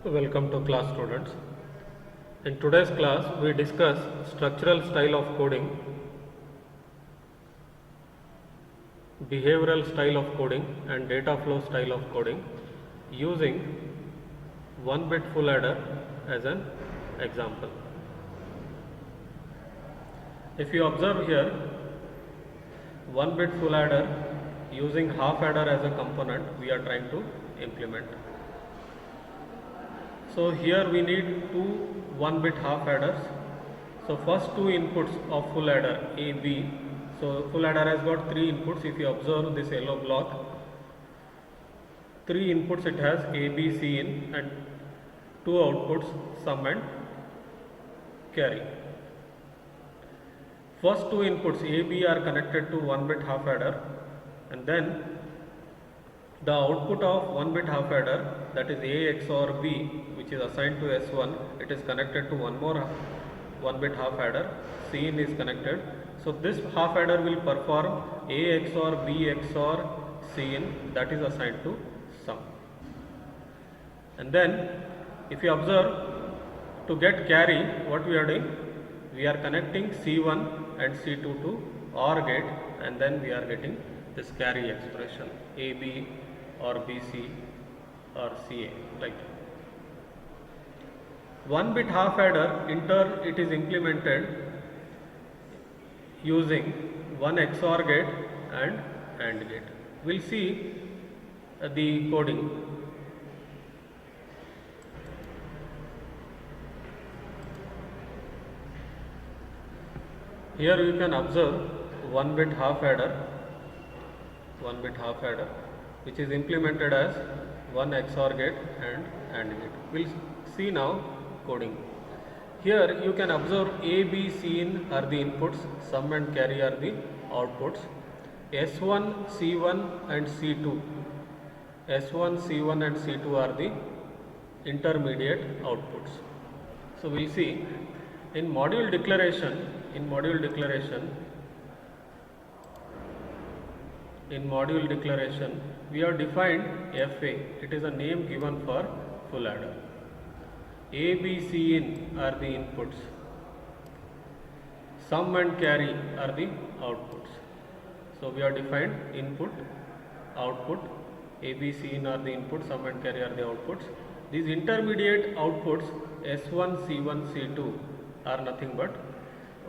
Welcome to class, students. In today's class we discuss structural style of coding, behavioral style of coding and data flow style of coding using 1-bit full adder as an example. If you observe here, 1-bit full adder using half adder as a component we are trying to implement. So here we need two 1-bit half adders. So first two inputs of full adder A, B. So full adder has got three inputs. If you observe this yellow block, three inputs it has A, B, C in, and two outputs sum and carry. First two inputs A, B are connected to 1-bit half adder, and then the output of 1-bit half adder, that is A XOR B, which is assigned to S1, it is connected to one more 1-bit half adder, Cin is connected. So this half adder will perform A XOR B XOR Cin, that is assigned to sum. And then if you observe, to get carry, what we are doing? We are connecting C1 and C2 to OR gate, and then we are getting this carry expression AB or BC or CA, like that. 1-bit half adder it is implemented using one XOR gate and AND gate. We'll see the coding. Here you can observe 1-bit half adder, which is implemented as one XOR gate and AND gate. We'll see now coding. Here you can observe A, B, C in are the inputs, sum and carry are the outputs. S1, C1 and C2. S1, C1 and C2 are the intermediate outputs. So we'll see in module declaration, we have defined FA. It is a name given for full adder. A, B, C in are the inputs. Sum and carry are the outputs. So we have defined input, output. A, B, C in are the inputs. Sum and carry are the outputs. These intermediate outputs S1, C1, C2 are nothing but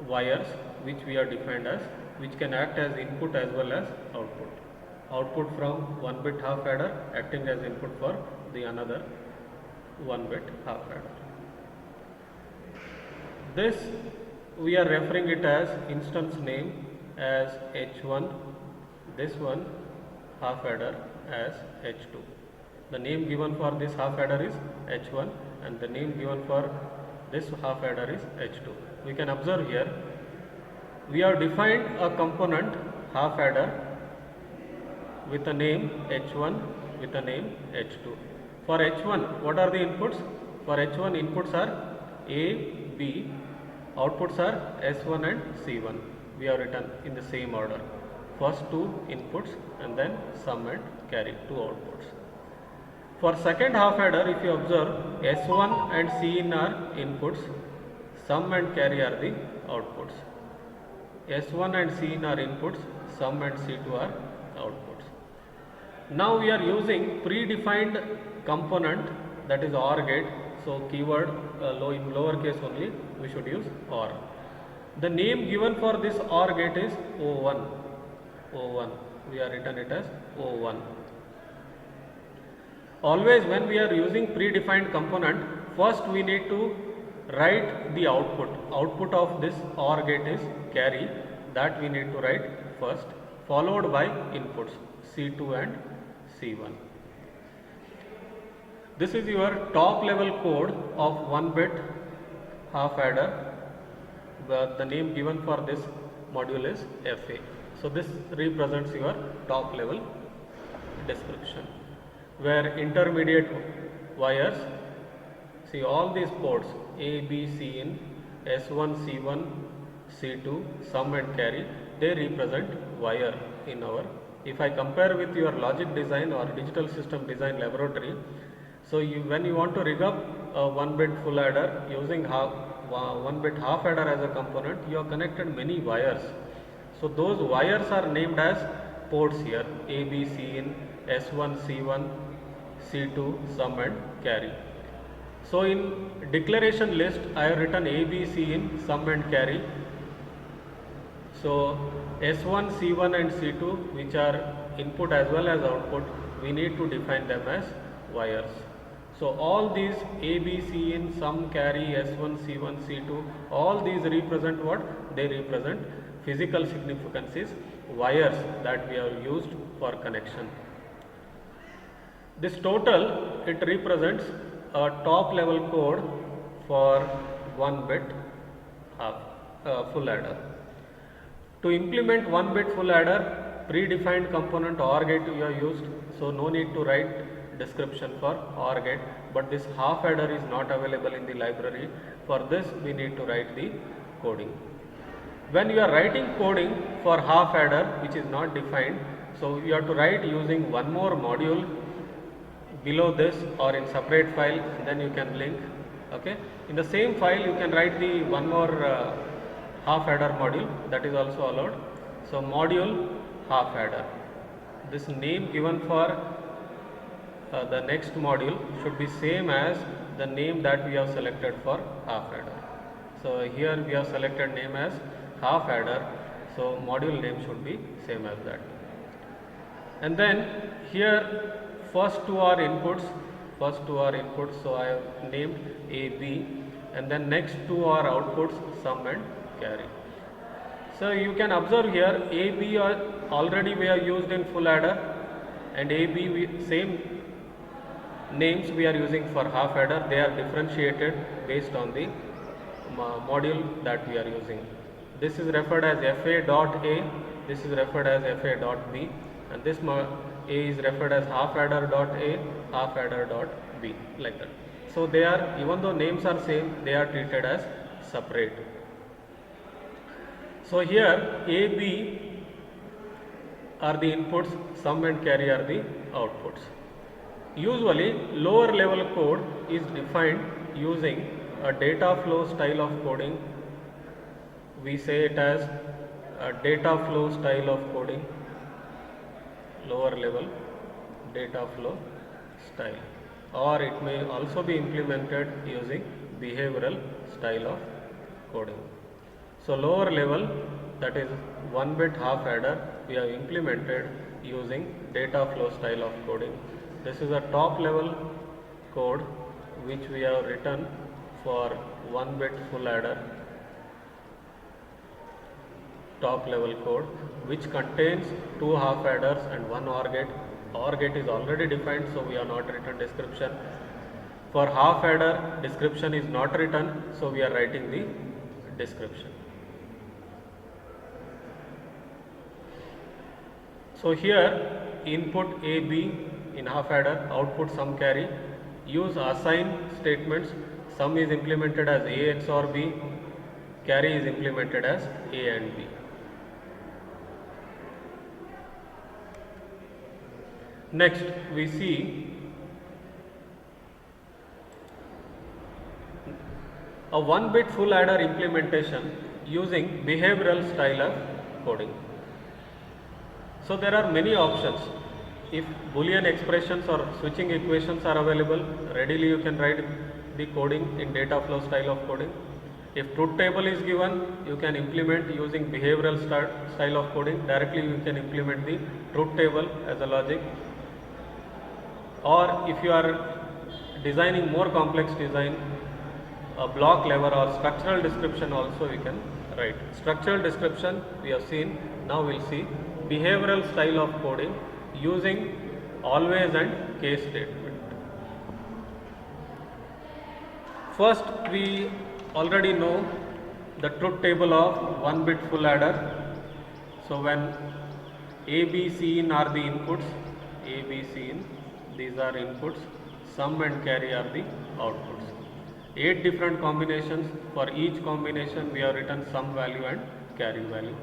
wires, which we are defined as, which can act as input as well as output. Output from 1-bit half adder acting as input for the another 1-bit half adder. This we are referring it as instance name as H1, this one half adder as H2. The name given for this half adder is H1 and the name given for this half adder is H2. We can observe here, we have defined a component half adder with a name H1 with a name H2. For H1, what are the inputs? For H1, inputs are A, B, outputs are S1 and C1. We have written in the same order. First two inputs and then sum and carry, two outputs. For second half adder, if you observe, S1 and Cin are inputs, sum and carry are the outputs. S1 and Cin are inputs, sum and C2 are outputs. Now we are using predefined component, that is OR gate. So keyword in lowercase only we should use OR. The name given for this OR gate is O1. We are written it as O1. Always when we are using predefined component, first we need to write the output. Output of this OR gate is carry, that we need to write first, followed by inputs C2 and C1. This is your top level code of 1-bit half adder. The name given for this module is FA. So this represents your top level description, where intermediate wires, see all these ports A, B, C in, S1, C1, C2, sum and carry, they represent wire in our. If I compare with your logic design or digital system design laboratory, So when you want to rig up a 1-bit full adder using 1-bit half adder as a component, you have connected many wires. So those wires are named as ports here: A, B, C in, S1, C1, C2, sum and carry. So in declaration list, I have written A, B, C in, sum and carry. So S1, C1 and C2, which are input as well as output, we need to define them as wires. So all these A, B, C in, sum, carry, S1, C1, C2, all these represent what? They represent physical significances, wires that we have used for connection. This total, it represents a top level code for 1-bit full adder. To implement 1-bit full adder, predefined component OR gate we have used, so no need to write description for OR gate, but this half adder is not available in the library. For this we need to write the coding. When you are writing coding for half adder which is not defined, so you have to write using one more module below this or in separate file, and then you can link. Okay, in the same file you can write the one more half adder module, that is also allowed. So module half adder, this name given for the next module should be same as the name that we have selected for half adder. So here we have selected name as half adder, so module name should be same as that. And then here first two are inputs, so I have named A, B, and then next two are outputs, sum and carry. So you can observe here A, B are already we have used in full adder, and A, B same names we are using for half adder. They are differentiated based on the module that we are using. This is referred as FA dot A, this is referred as FA dot B, and this A is referred as half adder dot A, half adder dot B, like that. So they are, even though names are same, they are treated as separate. So here A, B are the inputs, sum and carry are the outputs. Usually lower level code is defined using a data flow style of coding. We say it as a data flow style of coding, lower level data flow style, or it may also be implemented using behavioral style of coding. So lower level, that is 1-bit half adder, we have implemented using data flow style of coding. This is a top level code which we have written for 1-bit full adder, top level code, which contains two half adders and one OR gate. OR gate is already defined, so we have not written description. For half adder, description is not written, so we are writing the description. So here input A, B in half adder, output sum carry, use assign statements. Sum is implemented as A XOR B, carry is implemented as A and B. Next we see a 1-bit full adder implementation using behavioral style of coding. So there are many options. If Boolean expressions or switching equations are available, readily you can write the coding in data flow style of coding. If truth table is given, you can implement using behavioral style of coding. Directly you can implement the truth table as a logic. Or if you are designing more complex design, a block level or structural description also we can write. Structural description we have seen, now we will see behavioral style of coding using always and case statement. First we already know the truth table of 1-bit full adder. So when A, B, C in are the inputs, A, B, C in, these are inputs, sum and carry are the outputs. 8 different combinations. For each combination we have written sum value and carry value.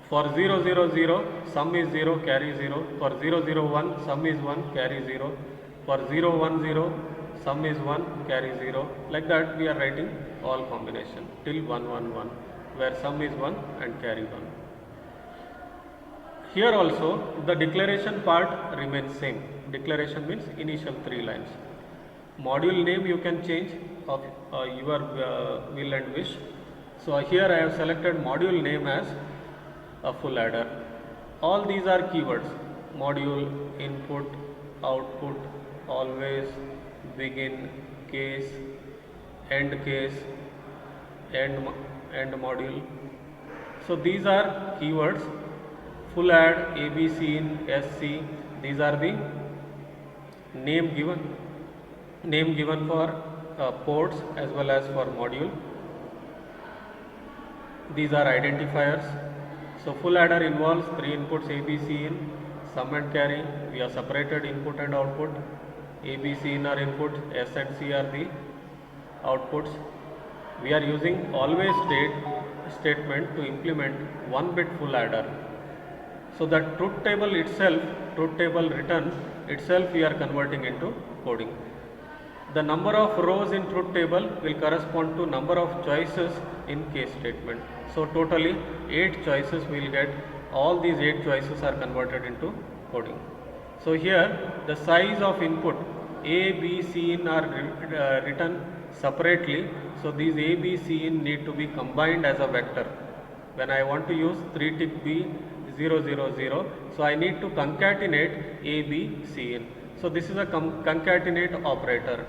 For 0, 0, 0, sum is 0, carry 0. For 0, 0, 1, sum is 1, carry 0. For 0 1 0, sum is 1, carry 0. Like that we are writing all combination till 1 1 1, where sum is 1 and carry 1. Here also the declaration part remains same. Declaration means initial 3 lines. Module name you can change of your will and wish. So here I have selected module name as a full adder. All these are keywords: module, input, output, always, begin, case, end module. So these are keywords. Full add, ABC in, SC. These are the name given for ports as well as for module. These are identifiers. So full adder involves 3 inputs ABC in, sum and carry. We have separated input and output. ABC in are inputs, S and C are the outputs. We are using always statement to implement 1-bit full adder. So that truth table return itself we are converting into coding. The number of rows in truth table will correspond to number of choices in case statement. So totally 8 choices we will get. All these 8 choices are converted into coding. So here the size of input A, B, C in are written separately. So these A, B, C in need to be combined as a vector. When I want to use 3 tick B 0 0 0, so I need to concatenate A, B, C in. So this is a concatenate operator.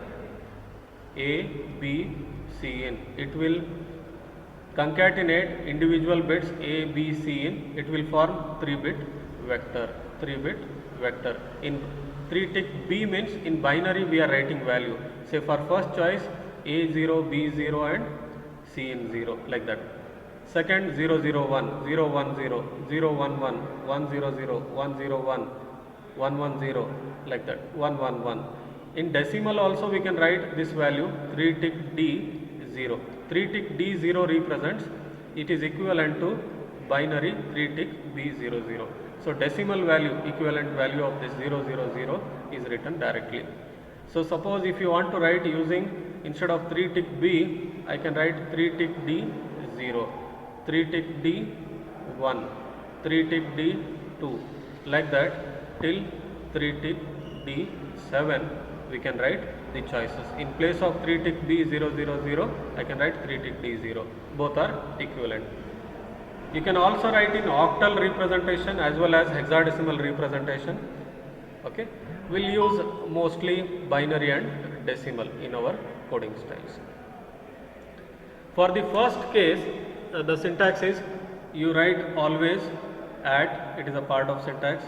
A, B, C in. It will concatenate individual bits A, B, C in. It will form 3-bit vector. 3-bit vector. In 3 tick B means in binary we are writing value. Say for first choice A0, B0 and C in 0, like that. Second 0 0 1, 0 1 0, 0 1 1, 1 0 0, 1 0 1, 1 1 0, like that, 1 1 1. In decimal also we can write this value 3 tick D 0. 3 tick D 0 represents, it is equivalent to binary 3 tick B 0 0. So decimal value, equivalent value of this 0 0 0 is written directly. So suppose if you want to write using, instead of 3 tick B, I can write 3 tick D 0. 3 tick D 1, 3 tick D 2, like that till 3 tick D 7 we can write the choices. In place of 3 tick B 0 0 0, I can write 3 tick D 0. Both are equivalent. You can also write in octal representation as well as hexadecimal representation. Okay, we'll use mostly binary and decimal in our coding styles. For the first case, the syntax is you write always at, it is a part of syntax.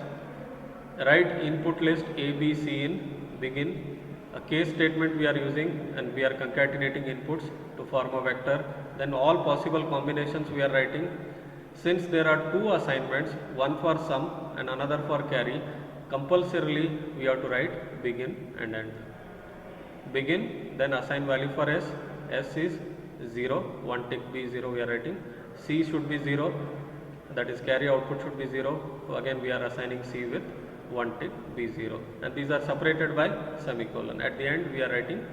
Write input list A, B, C in, begin. A case statement we are using and we are concatenating inputs to form a vector. Then all possible combinations we are writing. Since there are 2 assignments, one for sum and another for carry, compulsorily we have to write begin and end. Begin, then assign value for S. S is 0, 1 tick B 0 we are writing. C should be 0, that is carry output should be 0. So again we are assigning C with 1 tick B 0, and these are separated by semicolon. At the end we are writing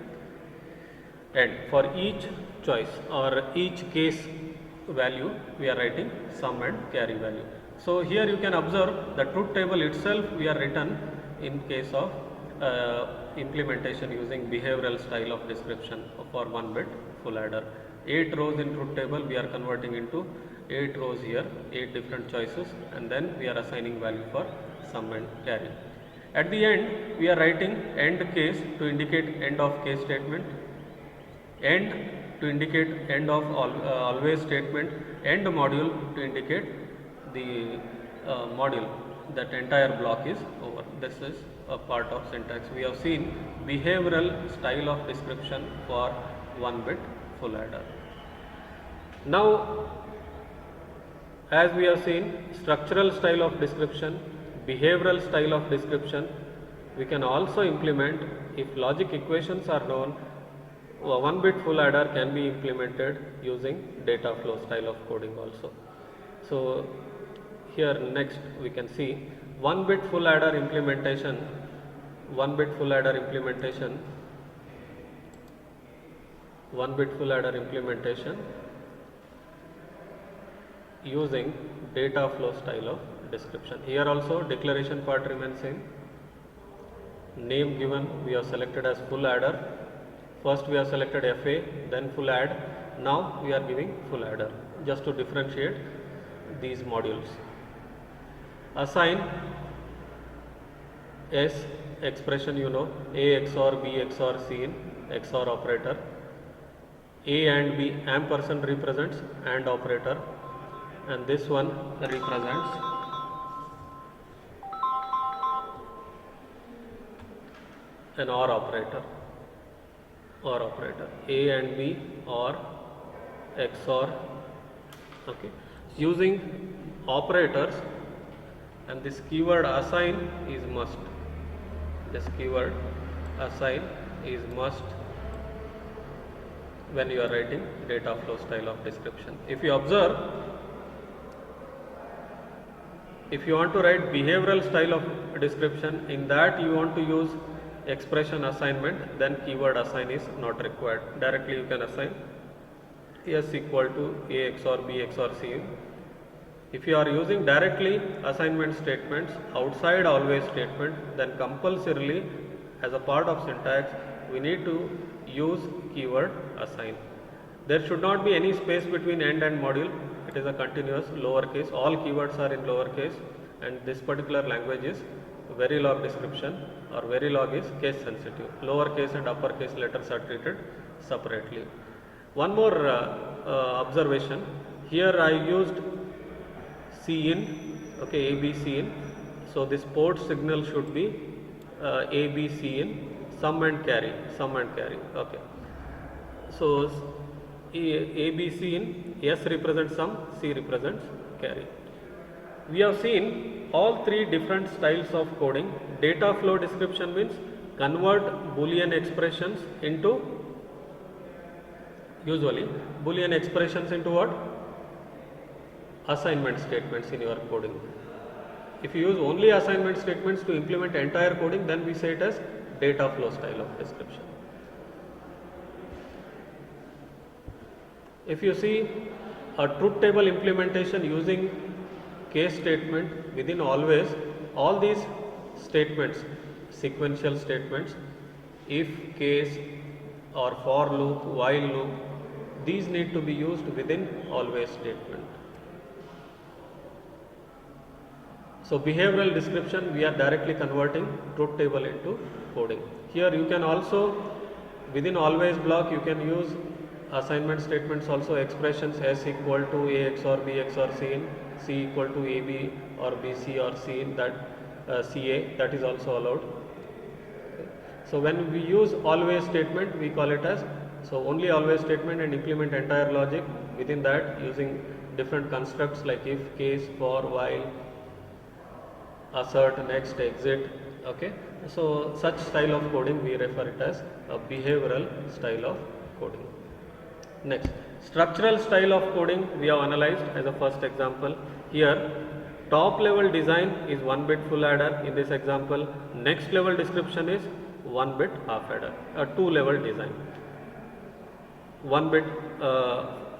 end. For each choice or each case value we are writing sum and carry value. So here you can observe the truth table itself we are written in case of implementation using behavioral style of description for 1-bit full adder. 8 rows in truth table we are converting into 8 rows here, 8 different choices, and then we are assigning value for sum and carry. At the end we are writing end case to indicate end of case statement, end to indicate end of always statement, end module to indicate the module, that entire block is over. This is a part of syntax. We have seen behavioral style of description for 1-bit full adder. Now, as we have seen structural style of description, behavioral style of description, we can also implement if logic equations are known. A 1-bit full adder can be implemented using data flow style of coding also. So here next we can see 1-bit full adder implementation. 1 bit full adder implementation, 1 bit full adder implementation using data flow style of description. Here also declaration part remains same. Name given we have selected as full adder. First we have selected FA, then full add. Now we are giving full adder just to differentiate these modules. Assign S expression, you know, A XOR B XOR C in XOR operator. A and B ampersand represents AND operator, and this one represents an OR operator. OR operator. A and B or XOR. Okay. Using operators, and this keyword assign is must. This keyword assign is must when you are writing data flow style of description. If you observe, if you want to write behavioral style of description, in that you want to use expression assignment, then keyword assign is not required. Directly you can assign S equal to A XOR B XOR C. If you are using directly assignment statements outside always statement, then compulsorily as a part of syntax we need to use keyword assign. There should not be any space between end and module. It is a continuous lowercase. All keywords are in lowercase, and this particular language is Verilog description, or Verilog is case sensitive. Lowercase and uppercase letters are treated separately. One more observation. Here I used C in, okay, ABC in. So this port signal should be ABC in, sum and carry, okay. So ABC in, S represents sum, C represents carry. We have seen all three different styles of coding. Data flow description means convert Boolean expressions into, usually Boolean expressions into what? Assignment statements in your coding. If you use only assignment statements to implement entire coding, then we say it as data flow style of description. If you see a truth table implementation using case statement within always, all these statements, sequential statements, if, case or for loop, while loop, these need to be used within always statement. So behavioral description, we are directly converting truth table into coding. Here you can also, within always block, you can use assignment statements also, expressions S equal to A XOR B XOR C in, C equal to AB or BC or C in, that CA, that is also allowed. Okay. So when we use always statement, we call it as, so only always statement and implement entire logic within that using different constructs like if, case, for, while, assert, next, exit. Okay. So such style of coding we refer it as a behavioral style of coding. Next, structural style of coding we have analyzed as a first example. Here top level design is 1 bit full adder in this example. Next level description is 1 bit half adder, a 2 level design. 1 bit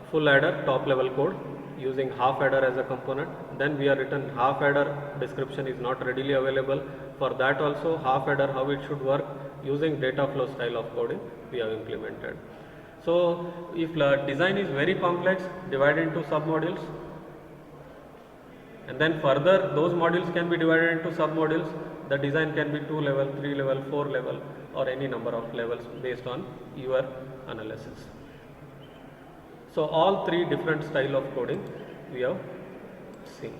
full adder top level code using half adder as a component. Then we are written half adder description is not readily available. For that also half adder, how it should work, using data flow style of coding we have implemented. So if design is very complex, divide into sub modules, and then further those modules can be divided into sub modules. The design can be 2 level, 3 level, 4 level, or any number of levels based on your analysis. So all three different style of coding we have seen.